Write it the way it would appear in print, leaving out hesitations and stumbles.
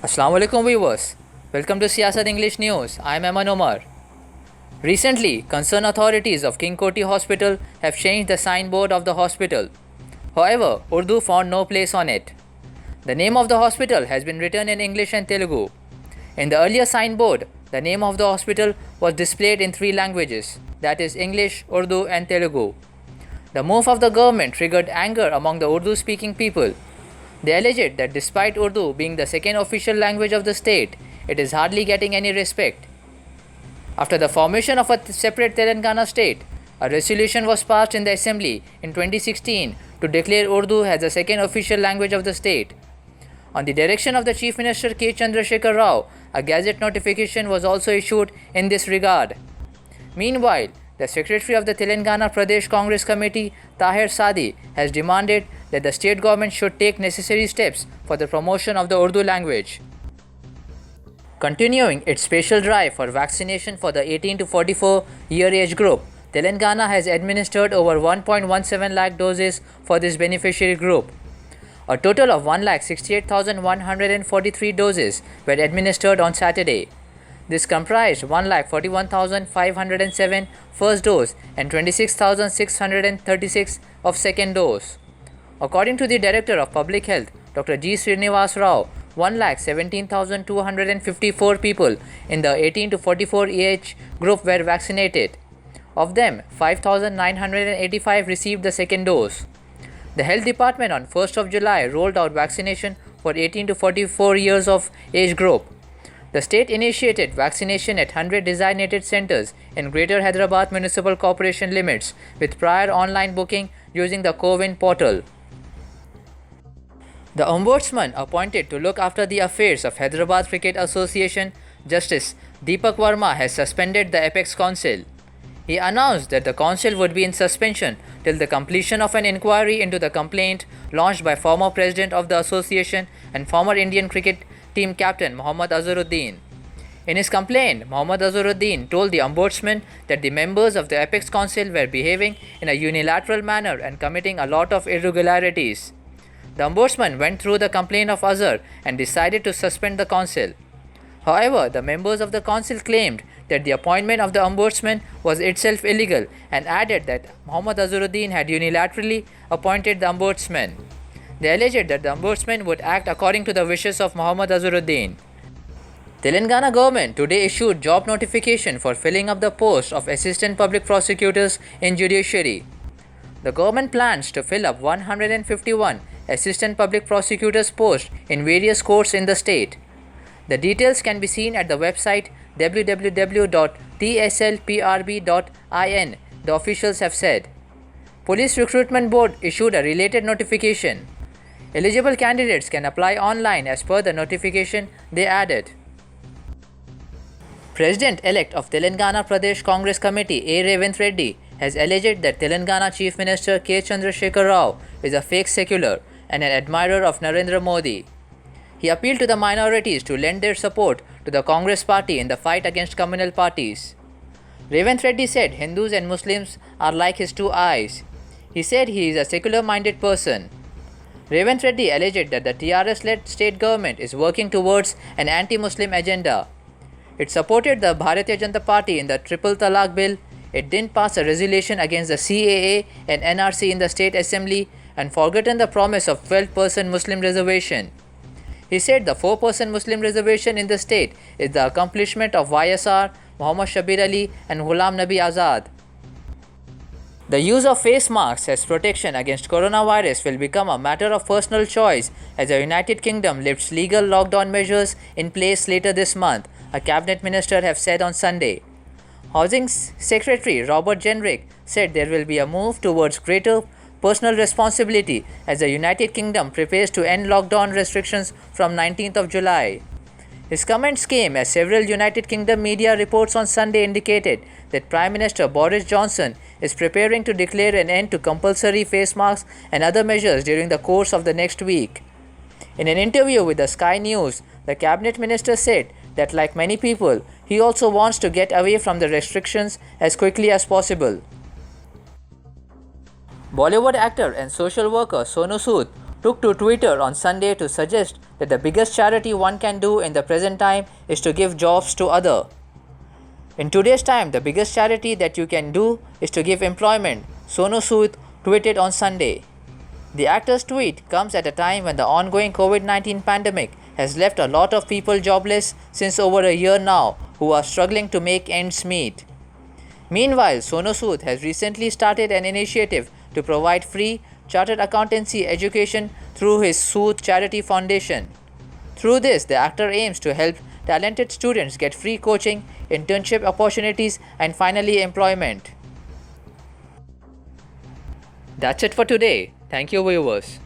Assalamu alaikum viewers. Welcome to Siyasat English News. I am Aman Omar. Recently, concerned authorities of King Koti Hospital have changed the signboard of the hospital. However, Urdu found no place on it. The name of the hospital has been written in English and Telugu. In the earlier signboard, the name of the hospital was displayed in three languages, that is English, Urdu and Telugu. The move of the government triggered anger among the Urdu-speaking people. They alleged that despite Urdu being the second official language of the state, it is hardly getting any respect. After the formation of a separate Telangana state, a resolution was passed in the assembly in 2016 to declare Urdu as the second official language of the state. On the direction of the Chief Minister K. Chandrasekhar Rao, a gazette notification was also issued in this regard. Meanwhile, the Secretary of the Telangana Pradesh Congress Committee, Tahir Sadi, has demanded that the state government should take necessary steps for the promotion of the Urdu language. Continuing its special drive for vaccination for the 18 to 44 year age group, Telangana has administered over 1.17 lakh doses for this beneficiary group. A total of 1,68,143 doses were administered on Saturday. This comprised 1,41,507 first dose and 26,636 of second dose. According to the Director of Public Health, Dr. G. Srinivas Rao, 1,17,254 people in the 18 to 44 age group were vaccinated. Of them, 5,985 received the second dose. The Health Department on 1st of July rolled out vaccination for 18 to 44 years of age group. The state initiated vaccination at 100 designated centers in Greater Hyderabad Municipal Corporation limits with prior online booking using the CoWIN portal. The Ombudsman appointed to look after the affairs of Hyderabad Cricket Association, Justice Deepak Verma, has suspended the Apex Council. He announced that the council would be in suspension till the completion of an inquiry into the complaint launched by former president of the association and former Indian cricket team captain Mohammad Azharuddin. In his complaint, Mohammad Azharuddin told the Ombudsman that the members of the Apex Council were behaving in a unilateral manner and committing a lot of irregularities. The Ombudsman went through the complaint of Azhar and decided to suspend the council. However, the members of the council claimed that the appointment of the Ombudsman was itself illegal and added that Mohammad Azharuddin had unilaterally appointed the Ombudsman. They alleged that the Ombudsman would act according to the wishes of Mohammad Azharuddin. Telangana government today issued job notification for filling up the post of Assistant Public Prosecutors in Judiciary. The government plans to fill up 151 Assistant Public Prosecutors posts in various courts in the state. The details can be seen at the website www.tslprb.in, the officials have said. Police Recruitment Board issued a related notification. Eligible candidates can apply online as per the notification they added. President-elect of Telangana Pradesh Congress Committee A. Revanth Reddy has alleged that Telangana Chief Minister K. Chandrasekhar Rao is a fake secular and an admirer of Narendra Modi. He appealed to the minorities to lend their support to the Congress party in the fight against communal parties. Revanth Reddy said Hindus and Muslims are like his two eyes. He said he is a secular-minded person. Revanth Reddy alleged that the TRS-led state government is working towards an anti-Muslim agenda. It supported the Bharatiya Janata Party in the Triple Talaq bill. It didn't pass a resolution against the CAA and NRC in the state assembly and forgotten the promise of 12% Muslim reservation. He said the 4% Muslim reservation in the state is the accomplishment of YSR, Muhammad Shabir Ali and Ghulam Nabi Azad. The use of face masks as protection against coronavirus will become a matter of personal choice as the United Kingdom lifts legal lockdown measures in place later this month, a cabinet minister have said on Sunday. Housing Secretary Robert Jenrick said there will be a move towards greater personal responsibility as the United Kingdom prepares to end lockdown restrictions from 19th of July. His comments came as several United Kingdom media reports on Sunday indicated that Prime Minister Boris Johnson is preparing to declare an end to compulsory face masks and other measures during the course of the next week. In an interview with the Sky News, the cabinet minister said that like many people, he also wants to get away from the restrictions as quickly as possible. Bollywood actor and social worker Sonu Sood took to Twitter on Sunday to suggest that the biggest charity one can do in the present time is to give jobs to others. In today's time, the biggest charity that you can do is to give employment, Sonu Sood tweeted on Sunday. The actor's tweet comes at a time when the ongoing COVID-19 pandemic has left a lot of people jobless since over a year now who are struggling to make ends meet. Meanwhile, Sonu Sood has recently started an initiative to provide free chartered accountancy education through his Sood Charity Foundation. Through this, the actor aims to help talented students get free coaching, internship opportunities, and finally employment. That's it for today. Thank you, viewers.